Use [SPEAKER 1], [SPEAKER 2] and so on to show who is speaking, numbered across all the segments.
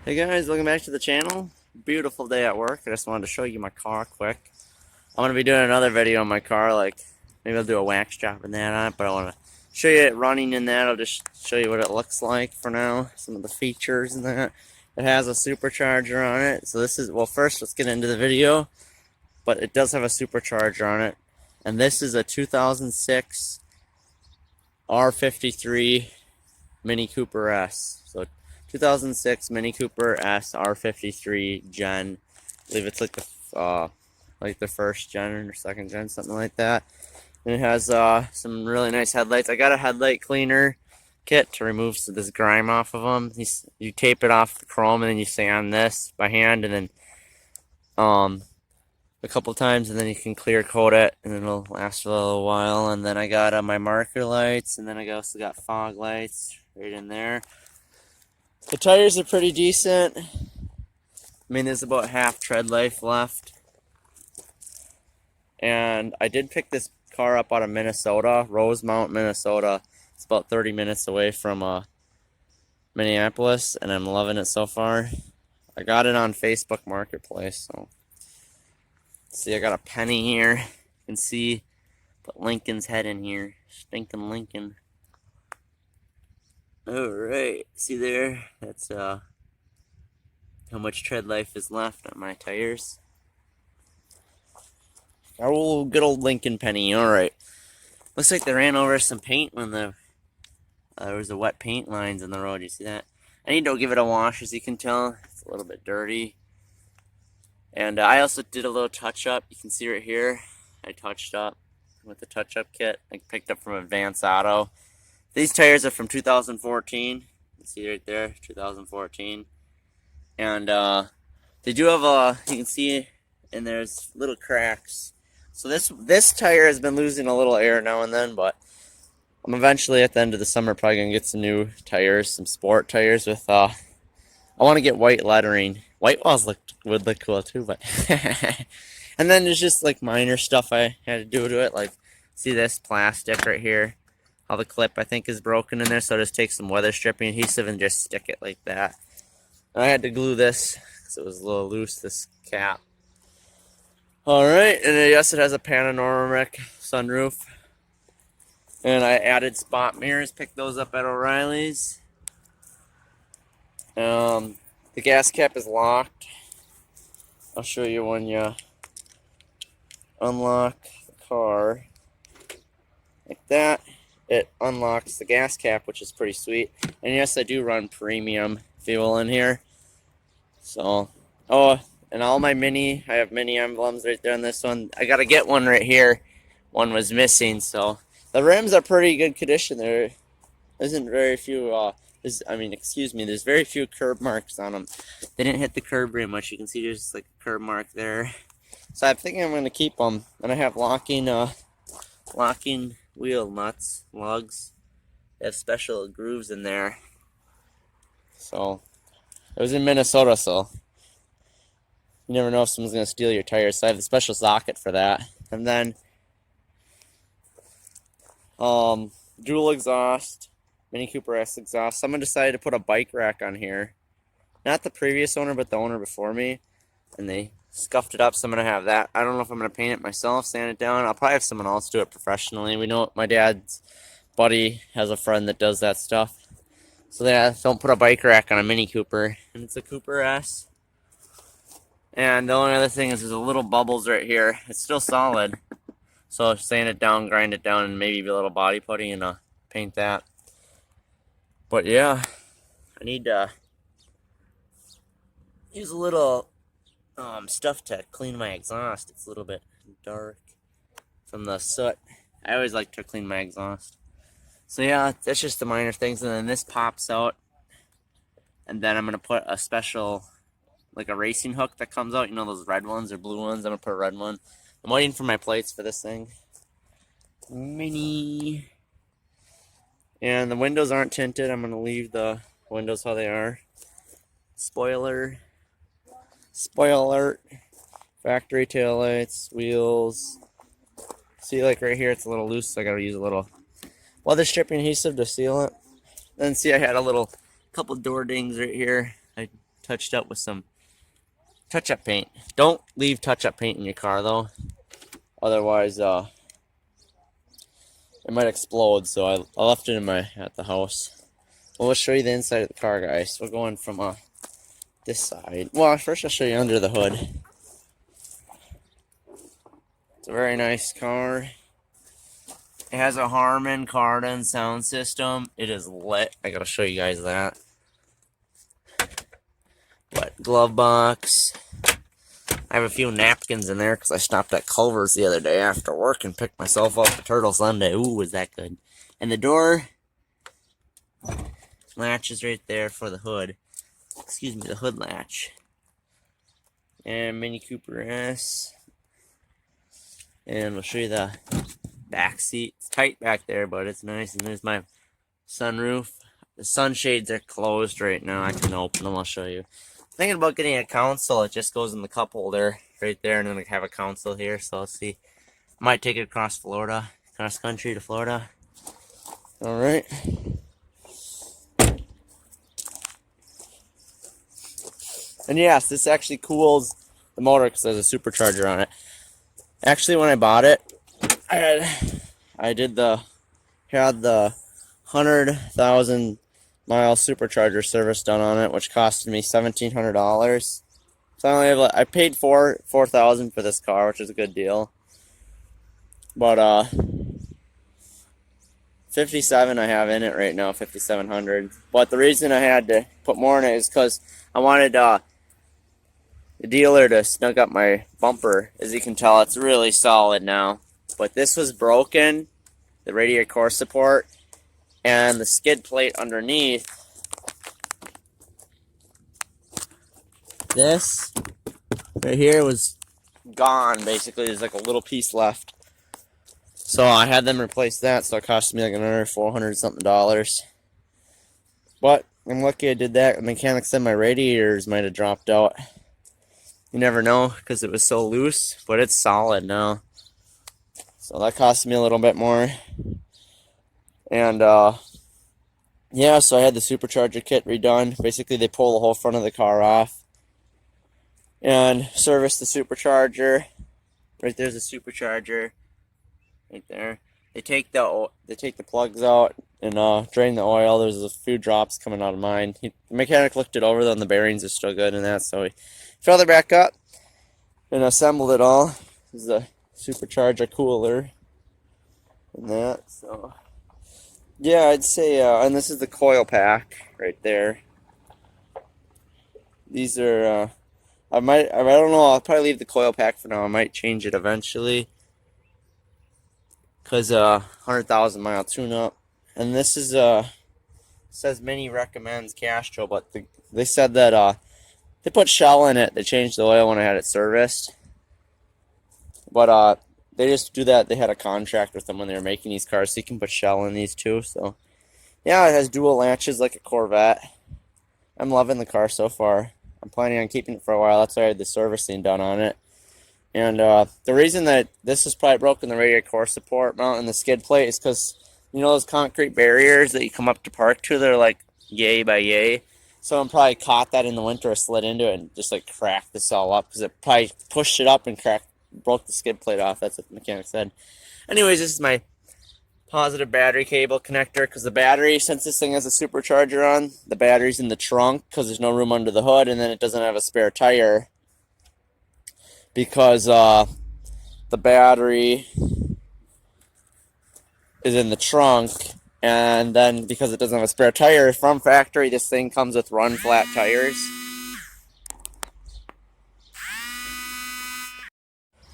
[SPEAKER 1] Hey guys, welcome back to the channel. Beautiful day at work. I just wanted to show you my car quick. I'm going to be doing another video on my car, like maybe I'll do a wax job and that on it, but I want to show you it running in that. I'll just show you what it looks like for now, some of the features and that. It has a supercharger on it, so this is, well, first let's get into the video, but it does have a supercharger on it, and this is a 2006 R53 Mini Cooper S. So 2006 Mini Cooper S R53 Gen. I believe it's like the first gen or second gen, something like that. And it has some really nice headlights. I got a headlight cleaner kit to remove this grime off of them. You tape it off the chrome and then you sand this by hand, and then a couple times, and then you can clear coat it, and it'll last for a little while. And then I got my marker lights, and then I also got fog lights right in there. The tires are pretty decent. I mean, there's about half tread life left. And I did pick this car up out of Minnesota, Rosemount, Minnesota. It's about 30 minutes away from Minneapolis, and I'm loving it so far. I got it on Facebook Marketplace, so see, I got a penny here. You can see, put Lincoln's head in here. Stinking Lincoln. Alright, see there? That's how much tread life is left on my tires. Our old, good old Lincoln penny. Alright. Looks like they ran over some paint when there was a wet paint lines in the road. You see that? I need to give it a wash, as you can tell. It's a little bit dirty. And I also did a little touch-up. You can see right here, I touched up with the touch-up kit I picked up from Advance Auto. These tires are from 2014. You can see right there, 2014. And they do have you can see, and there's little cracks. So this tire has been losing a little air now and then, but I'm eventually at the end of the summer probably gonna get some new tires, some sport tires with I want to get white lettering. White walls would look cool too, but and then there's just like minor stuff I had to do to it, like see this plastic right here, how the clip I think is broken in there, so I just take some weather stripping adhesive and just stick it like that. And I had to glue this because it was a little loose, this cap. Alright, and yes, it has a panoramic sunroof. And I added spot mirrors, picked those up at O'Reilly's. The gas cap is locked. I'll show you when you unlock the car. Like that. It unlocks the gas cap, which is pretty sweet. And yes, I do run premium fuel in here. So, oh, and all my I have mini emblems right there on this one. I gotta get one right here. One was missing, so the rims are pretty good condition. There isn't very few, there's very few curb marks on them. They didn't hit the curb very much. You can see there's like a curb mark there. So I'm thinking I'm gonna keep them. And I have locking wheel nuts, lugs. They have special grooves in there. So it was in Minnesota, so you never know if someone's gonna steal your tires. So I have a special socket for that. And then dual exhaust, Mini Cooper S exhaust. Someone decided to put a bike rack on here. Not the previous owner, but the owner before me. And they scuffed it up, so I'm going to have that. I don't know if I'm going to paint it myself, sand it down. I'll probably have someone else do it professionally. We know my dad's buddy has a friend that does that stuff. So yeah, don't put a bike rack on a Mini Cooper. And it's a Cooper S. And the only other thing is there's a little bubbles right here. It's still solid. So sand it down, grind it down, and maybe a little body putty and paint that. But yeah, I need to use a little stuff to clean my exhaust. It's a little bit dark from the soot. I always like to clean my exhaust. So yeah, that's just the minor things. And then this pops out. And then I'm going to put a special, like a racing hook that comes out. You know those red ones or blue ones? I'm going to put a red one. I'm waiting for my plates for this thing. Mini. And the windows aren't tinted. I'm going to leave the windows how they are. Spoiler. Factory taillights, wheels. See, like right here, it's a little loose, so I got to use a little weather stripping adhesive to seal it. Then see, I had a couple door dings right here. I touched up with some touch-up paint. Don't leave touch-up paint in your car though, otherwise it might explode. So I left it at the house. Well, we'll show you the inside of the car, guys. We're going from this side. Well, first I'll show you under the hood. It's a very nice car. It has a Harman Kardon sound system. It is lit. I gotta show you guys that. But glove box. I have a few napkins in there because I stopped at Culver's the other day after work and picked myself up a turtle sundae. Ooh, was that good. And the door latch is right there for the hood. Excuse me, the hood latch. And Mini Cooper S. And we'll show you the back seat. It's tight back there, but it's nice. And there's my sunroof. The sunshades are closed right now. I can open them. I'll show you. Thinking about getting a console. It just goes in the cup holder right there, and then I have a console here. So let's see. Might take it across Florida, cross country to Florida. All right. And yes, this actually cools the motor because there's a supercharger on it. Actually, when I bought it, I had the 100,000 mile supercharger service done on it, which costed me $1,700. So I only have I paid $4,000 for this car, which is a good deal. But 57 I have in it right now, 5,700. But the reason I had to put more in it is because I wanted the dealer to snug up my bumper. As you can tell, it's really solid now. But this was broken, the radiator core support, and the skid plate underneath. This right here was gone, basically. There's like a little piece left. So I had them replace that, so it cost me like another $400 something. But I'm lucky I did that. The mechanic said my radiators might have dropped out. You never know because it was so loose, but it's solid now. So that cost me a little bit more. And yeah, so I had the supercharger kit redone. Basically, they pull the whole front of the car off and service the supercharger. Right there's a supercharger. Right there. They take the plugs out and drain the oil. There's a few drops coming out of mine. The mechanic looked it over, though, and the bearings are still good and that, so he filled it back up and assembled it all. This is a supercharger cooler and that, so yeah, I'd say and this is the coil pack right there. These are I don't know, I'll probably leave the coil pack for now. I might change it eventually because 100,000 mile tune-up. And this is says Mini recommends Castro, but they said that they put Shell in it. They changed the oil when I had it serviced. But they just do that. They had a contract with them when they were making these cars, so you can put Shell in these too. So yeah, it has dual latches like a Corvette. I'm loving the car so far. I'm planning on keeping it for a while. That's why I had the servicing done on it. And the reason that this is probably broken, the radiator core support mount and the skid plate, is because you know those concrete barriers that you come up to park to, they're like yay by yay. Someone probably caught that in the winter or slid into it and just like cracked this all up because it probably pushed it up and broke the skid plate off. That's what the mechanic said. Anyways, this is my positive battery cable connector because the battery, since this thing has a supercharger on, the battery's in the trunk because there's no room under the hood, and then it doesn't have a spare tire because the battery is in the trunk. And then because it doesn't have a spare tire from factory, this thing comes with run flat tires.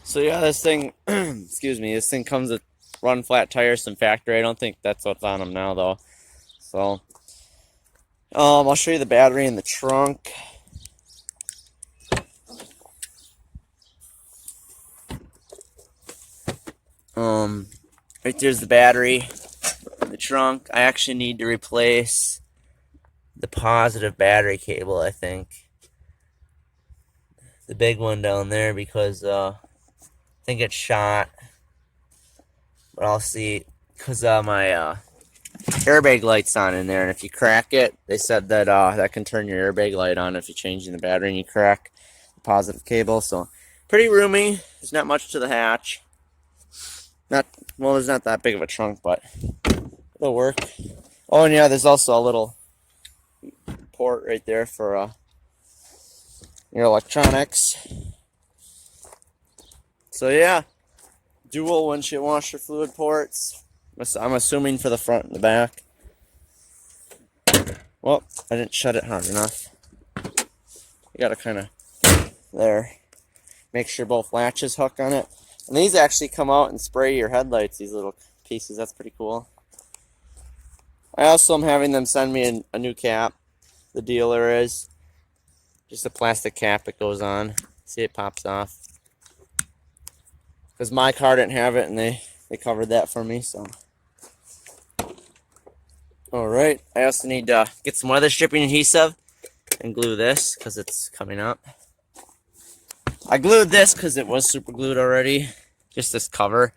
[SPEAKER 1] So yeah, this thing, excuse me, this thing comes with run flat tires from factory. I don't think that's what's on them now though. So I'll show you the battery in the trunk. Right there's the battery. The trunk. I actually need to replace the positive battery cable, I think. The big one down there because I think it's shot. But I'll see because my airbag lights on in there, and if you crack it, they said that that can turn your airbag light on if you're changing the battery and you crack the positive cable. So pretty roomy. There's not much to the hatch. Not well, there's not that big of a trunk, but it'll work. Oh, and yeah, there's also a little port right there for your electronics. So yeah, dual windshield washer fluid ports. I'm assuming for the front and the back. Well, I didn't shut it hard enough. You gotta kind of there. Make sure both latches hook on it. And these actually come out and spray your headlights, these little pieces. That's pretty cool. I also am having them send me a new cap. The dealer is. Just a plastic cap that goes on. See, it pops off. Because my car didn't have it, and they covered that for me, so. Alright, I also need to get some weather stripping adhesive and glue this because it's coming up. I glued this because it was super glued already. Just this cover.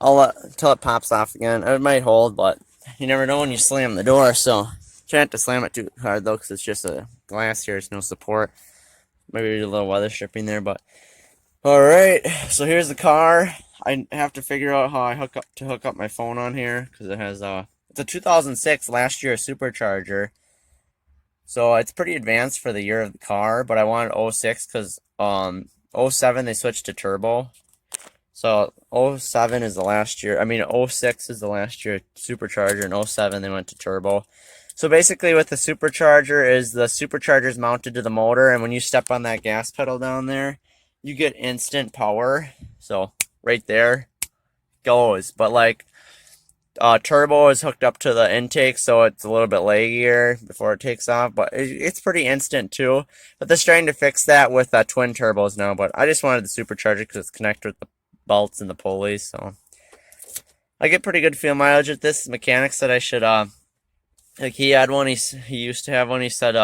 [SPEAKER 1] I'll until it pops off again. It might hold, but you never know when you slam the door, so try not to slam it too hard though, because it's just a glass here. It's no support. Maybe a little weather stripping there, but alright. So here's the car. I have to figure out how I hook up my phone on here because it has it's a 2006 last year Supercharger. So it's pretty advanced for the year of the car, but I wanted 06 because 07 they switched to turbo. So 07 is the last year. I mean 06 is the last year Supercharger, and 07 they went to turbo. So basically with the Supercharger is the Supercharger's mounted to the motor, and when you step on that gas pedal down there, you get instant power. So right there goes. But like turbo is hooked up to the intake, so it's a little bit laggier before it takes off, but it's pretty instant too. But they're trying to fix that with twin turbos now, but I just wanted the Supercharger because it's connected with the belts and the pulleys, so I get pretty good fuel mileage with this. The mechanic said I should like he had one, he used to have one. He said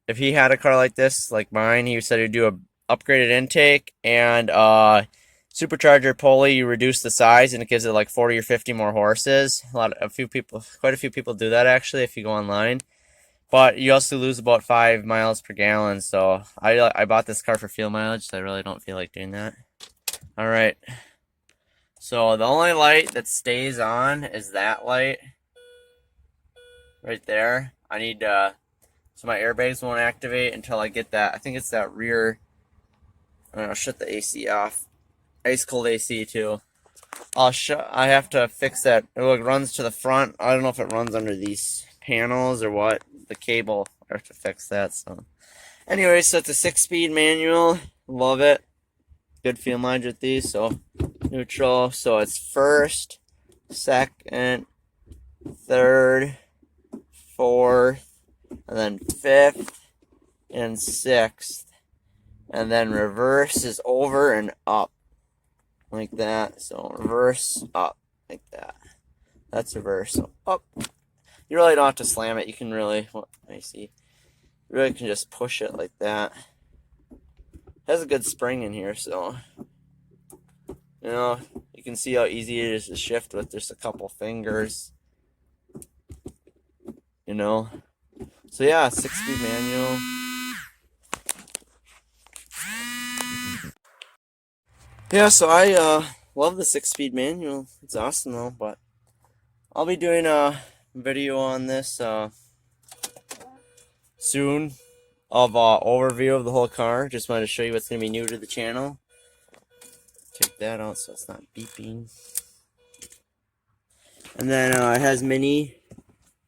[SPEAKER 1] if he had a car like this, like mine, he said he'd do a upgraded intake and Supercharger pulley. You reduce the size and it gives it like 40 or 50 more horses. Quite a few people do that actually if you go online. But you also lose about 5 miles per gallon. So I bought this car for fuel mileage, so I really don't feel like doing that. All right. So the only light that stays on is that light right there. I need so my airbags won't activate until I get that. I think it's that rear. I'll shut the AC off. Ice cold AC too. I have to fix that. It runs to the front. I don't know if it runs under these panels or what. The cable. I have to fix that. So anyway, so it's a 6-speed manual. Love it. Good fuel mileage with these. So neutral. So it's first, second, third, fourth, and then fifth and sixth, and then reverse is over and up like that. So reverse up like that. That's reverse. So up. You really don't have to slam it. You can really, let me see. You really can just push it like that. It has a good spring in here, so you know you can see how easy it is to shift with just a couple fingers. You know. So yeah, 6-speed manual. Yeah, so I love the 6-speed manual. It's awesome though, but I'll be doing a video on this soon of overview of the whole car. Just wanted to show you what's going to be new to the channel. Take that out so it's not beeping. And then it has mini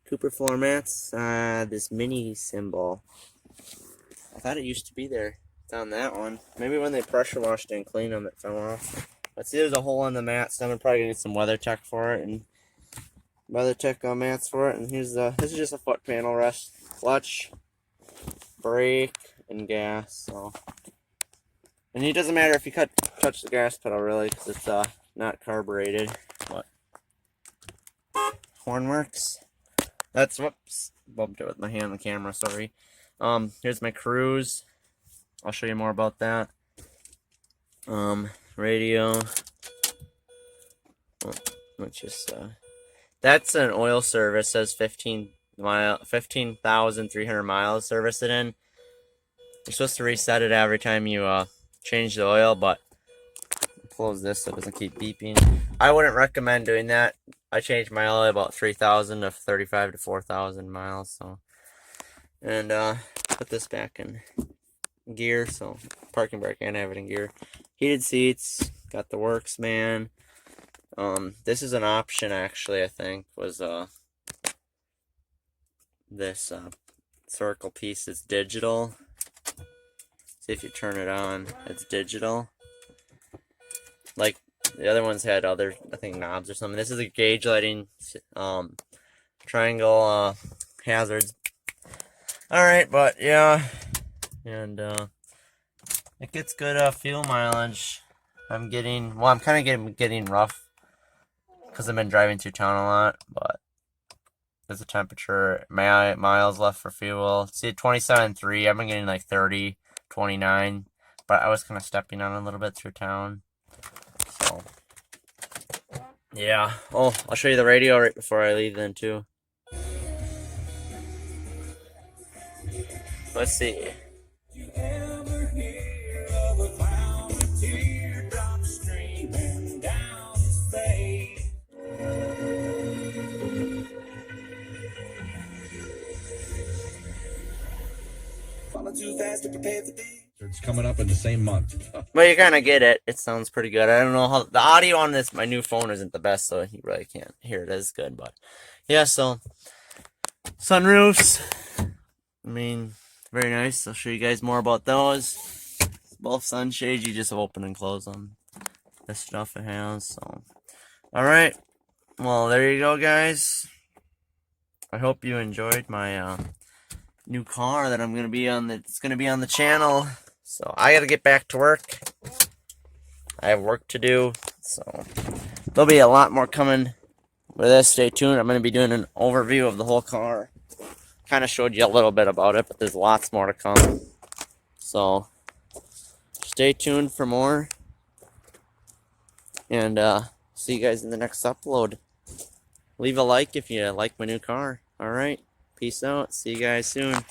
[SPEAKER 1] Cooper floor mats. This mini symbol. I thought it used to be there. It's on that one. Maybe when they pressure washed and cleaned them, it fell off. But see, there's a hole in the mat, so I'm probably gonna get some WeatherTech for it and WeatherTech mats for it. And here's this is just a foot panel rest, clutch, brake, and gas. So, and it doesn't matter if you touch the gas pedal really, because it's not carbureted. But horn works. That's whoops, bumped it with my hand on the camera. Sorry. Here's my cruise. I'll show you more about that. Radio. Oh, which is that's an oil service. Says 15,300 miles service it in. You're supposed to reset it every time you change the oil, but close this so it doesn't keep beeping. I wouldn't recommend doing that. I changed my oil about 3,000 to 35 to 4,000 miles. So, and put this back in gear. So parking brake and have it in gear. Heated seats. Got the works, man. This is an option actually. I think was this circle piece is digital. See if you turn it on, it's digital. Like the other ones had other, I think, knobs or something. This is a gauge lighting, triangle hazards. All right, but yeah, and it gets good fuel mileage. I'm kind of getting rough because I've been driving through town a lot, but there's a temperature, miles left for fuel. See, 27.3. I've been getting like 30, 29, but I was kind of stepping on a little bit through town. So, yeah. Oh, I'll show you the radio right before I leave then too. Let's see. You ever hear of a clown with teardrops streaming down his face? Too fast to prepare for this.
[SPEAKER 2] It's coming up in the same month.
[SPEAKER 1] But you kind of get it. It sounds pretty good. I don't know how the audio on this, my new phone isn't the best, so you really can't hear it as good. But yeah, so sunroofs. I mean, very nice. I'll show you guys more about those. Both sunshades, you just open and close them. This stuff it has. So, all right. Well, there you go, guys. I hope you enjoyed my new car that I'm gonna be on. It's gonna be on the channel. So I gotta get back to work. I have work to do. So there'll be a lot more coming with this. Stay tuned. I'm gonna be doing an overview of the whole car. Kind of showed you a little bit about it, but there's lots more to come. So stay tuned for more. And see you guys in the next upload. Leave a like if you like my new car. Alright. Peace out. See you guys soon.